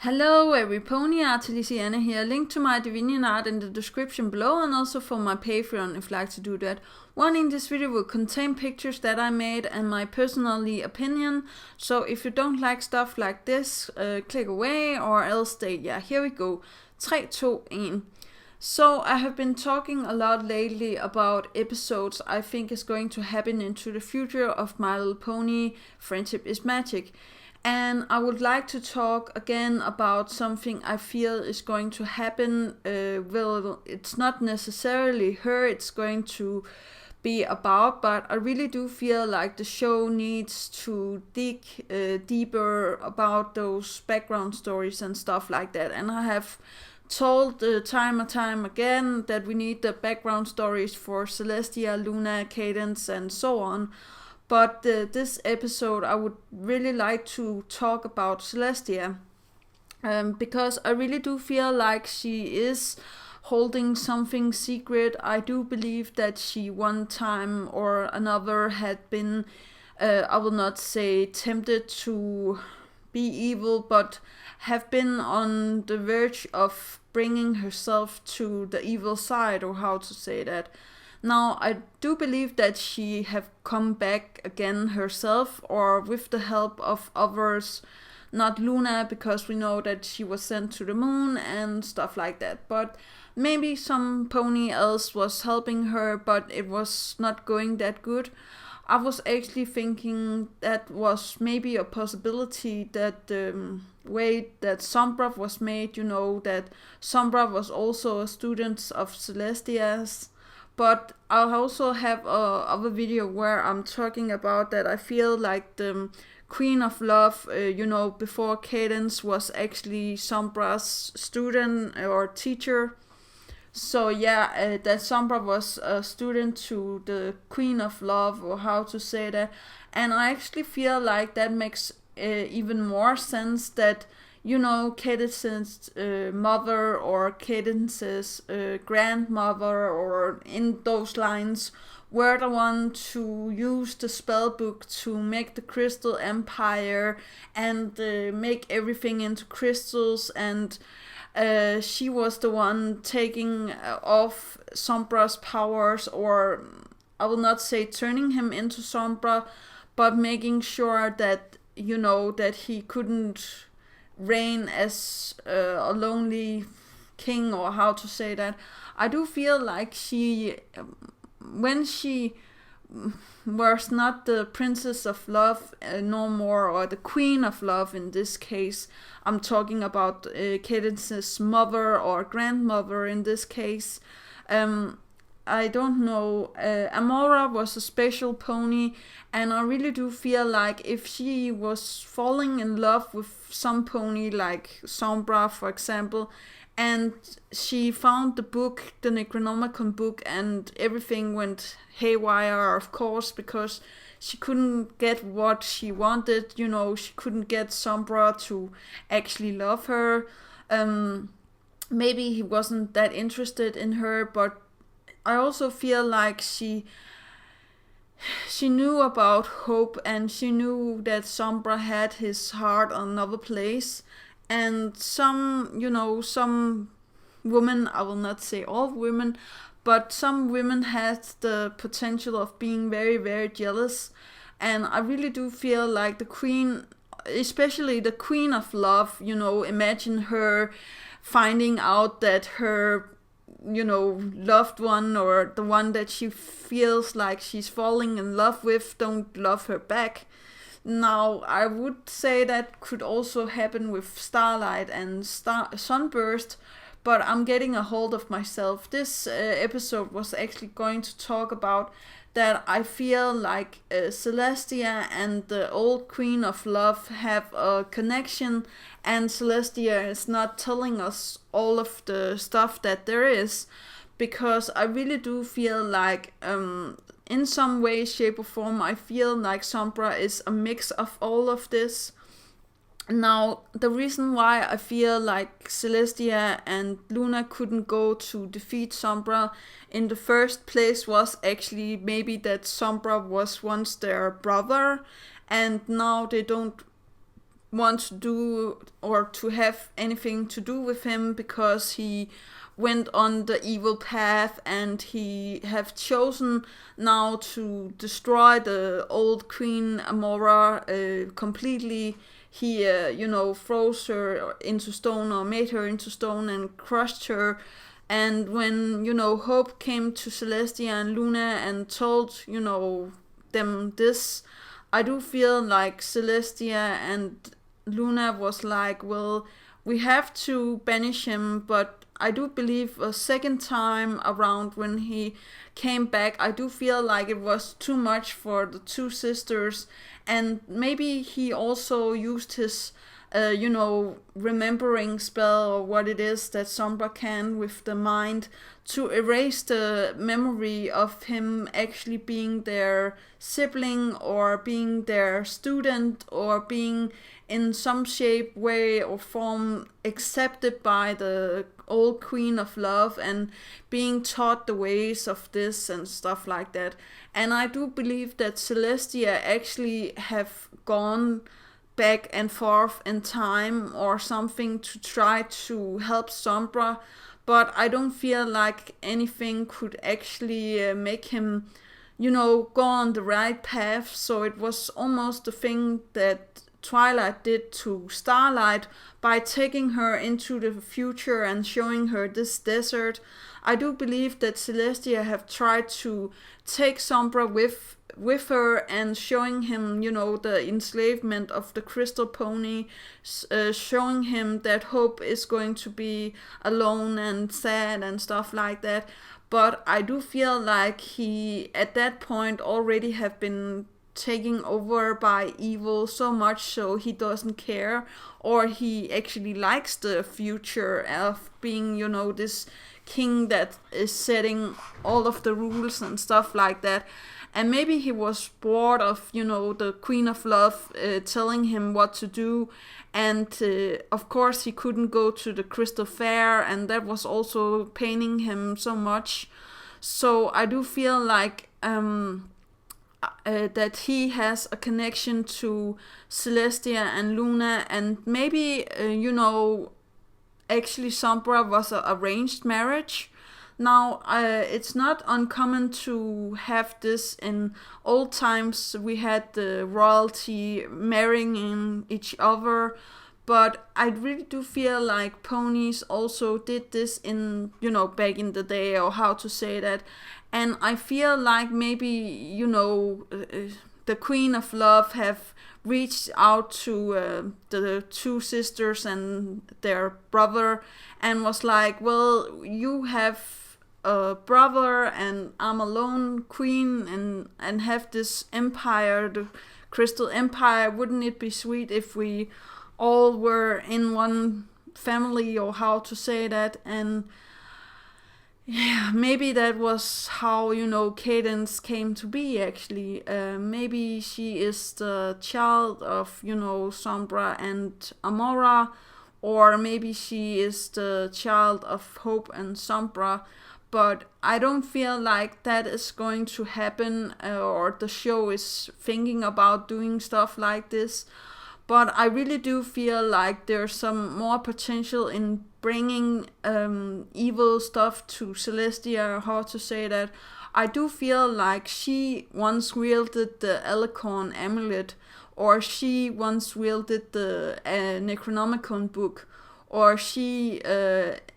Hello every pony art, Celestia here. Link to my Divinian art in the description below and also for my Patreon if you'd like to do that. One in this video will contain pictures that I made and my personally opinion. So if you don't like stuff like this, click away or else stay. Yeah, here we go. 3, 2, 1. So I have been talking a lot lately about episodes I think is going to happen into the future of My Little Pony Friendship is Magic. And I would like to talk again about something I feel is going to happen. Well, it's not necessarily her it's going to be about, but I really do feel like the show needs to dig deeper about those background stories and stuff like that. And I have told time and time again that we need the background stories for Celestia, Luna, Cadence, and so on. But this episode, I would really like to talk about Celestia. Because I really do feel like she is holding something secret. I do believe that she one time or another had been, I will not say tempted to be evil, but have been on the verge of bringing herself to the evil side, or how to say that. Now, I do believe that she have come back again herself or with the help of others, not Luna, because we know that she was sent to the moon and stuff like that. But maybe some pony else was helping her, but it was not going that good. I was actually thinking that was maybe a possibility that the way that Sombra was made, that Sombra was also a student of Celestia's. But I'll also have a video where I'm talking about that I feel like the Queen of Love, before Cadence was actually Sombra's student or teacher. So yeah, that Sombra was a student to the Queen of Love, or how to say that. And I actually feel like that makes even more sense that Cadence's mother or Cadence's grandmother, or in those lines, were the one to use the spell book to make the Crystal Empire and make everything into crystals, and she was the one taking off Sombra's powers, or I will not say turning him into Sombra, but making sure that that he couldn't reign as a lonely king, or how to say that. I do feel like she, when she was not the Princess of Love no more, or the Queen of Love in this case, I'm talking about Cadence's mother or grandmother in this case. I don't know, Amora was a special pony, and I really do feel like if she was falling in love with some pony like Sombra, for example, and she found the book, the Necronomicon book, and everything went haywire, of course, because she couldn't get what she wanted, she couldn't get Sombra to actually love her. Maybe he wasn't that interested in her, but I also feel like she knew about hope, and she knew that Sombra had his heart on another place. And some women, I will not say all women, but some women had the potential of being very, very jealous. And I really do feel like the queen, especially the Queen of Love, imagine her finding out that her loved one, or the one that she feels like she's falling in love with, don't love her back. Now, I would say that could also happen with Starlight and Sunburst, but I'm getting a hold of myself. This episode was actually going to talk about that I feel like Celestia and the old Queen of Love have a connection, and Celestia is not telling us all of the stuff that there is, because I really do feel like in some way, shape or form, I feel like Sombra is a mix of all of this. Now, the reason why I feel like Celestia and Luna couldn't go to defeat Sombra in the first place was actually maybe that Sombra was once their brother, and now they don't want to do or to have anything to do with him, because he went on the evil path and he have chosen now to destroy the old Queen Amora completely. He froze her into stone, or made her into stone, and crushed her. And when Hope came to Celestia and Luna and told them this, I do feel like Celestia and Luna was like, well, we have to banish him, but I do believe a second time around when he came back, I do feel like it was too much for the two sisters, and maybe he also used his remembering spell, or what it is that Sombra can with the mind, to erase the memory of him actually being their sibling, or being their student, or being in some shape, way, or form accepted by the old Queen of Love, and being taught the ways of this and stuff like that. And I do believe that Celestia actually have gone back and forth in time or something to try to help Sombra, but I don't feel like anything could actually make him go on the right path. So it was almost the thing that Twilight did to Starlight by taking her into the future and showing her this desert. I do believe that Celestia have tried to take Sombra with her and showing him, the enslavement of the crystal pony, showing him that Hope is going to be alone and sad and stuff like that. But I do feel like he, at that point, already have been taken over by evil so much so he doesn't care, or he actually likes the future of being, this king that is setting all of the rules and stuff like that. And maybe he was bored of, the Queen of Love telling him what to do. And of course he couldn't go to the Crystal Fair, and that was also paining him so much. So I do feel like that he has a connection to Celestia and Luna, and maybe, actually Sombra was an arranged marriage. Now, it's not uncommon to have this in old times. We had the royalty marrying each other, but I really do feel like ponies also did this in, back in the day, or how to say that. And I feel like maybe, the Queen of Love have reached out to the two sisters and their brother, and was like, well, you have a brother and I'm a lone queen, and have this empire, the Crystal Empire. Wouldn't it be sweet if we all were in one family, or how to say that? And yeah, maybe that was how, Cadence came to be, actually. Maybe she is the child of, Sombra and Amora, or maybe she is the child of Hope and Sombra. But I don't feel like that is going to happen, or the show is thinking about doing stuff like this. But I really do feel like there's some more potential in bringing evil stuff to Celestia, or how to say that. I do feel like she once wielded the Alicorn amulet, or she once wielded the Necronomicon book, or she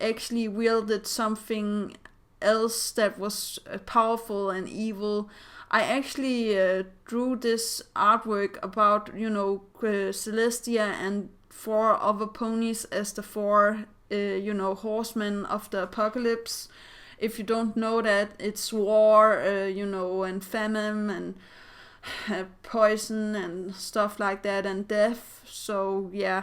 actually wielded something else that was powerful and evil. I actually drew this artwork about, Celestia and 4 other ponies as the 4, horsemen of the apocalypse. If you don't know that, it's war, and famine, and poison, and stuff like that, and death. So, yeah.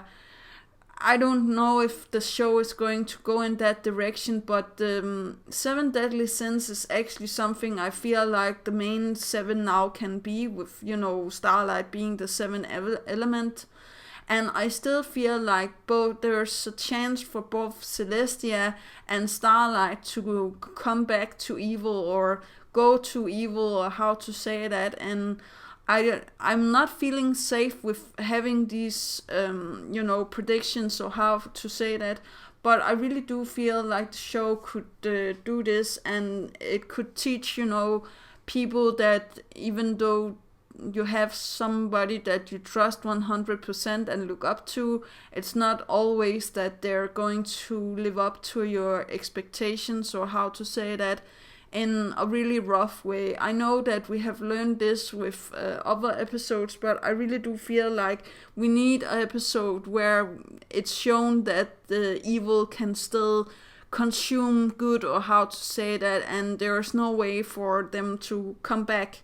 I don't know if the show is going to go in that direction, but 7 Deadly Sins is actually something I feel like the main 7 now can be, with, Starlight being the 7th element. And I still feel like there's a chance for both Celestia and Starlight to come back to evil, or go to evil, or how to say that. And I'm not feeling safe with having these predictions, or how to say that. But I really do feel like the show could do this, and it could teach people that even though you have somebody that you trust 100% and look up to, it's not always that they're going to live up to your expectations, or how to say that, in a really rough way. I know that we have learned this with other episodes, but I really do feel like we need an episode where it's shown that the evil can still consume good, or how to say that, and there is no way for them to come back.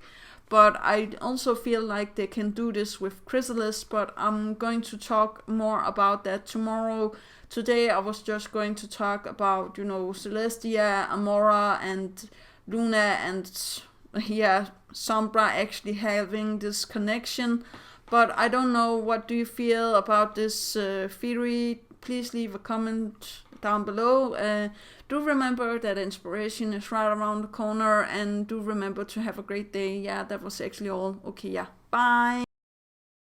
But I also feel like they can do this with Chrysalis, but I'm going to talk more about that tomorrow. Today I was just going to talk about, Celestia, Amora, and Luna, and Sombra actually having this connection. But I don't know, what do you feel about this theory? Please leave a comment down below. Do remember that inspiration is right around the corner, and do remember to have a great day. Yeah, that was actually all. Okay, yeah, bye.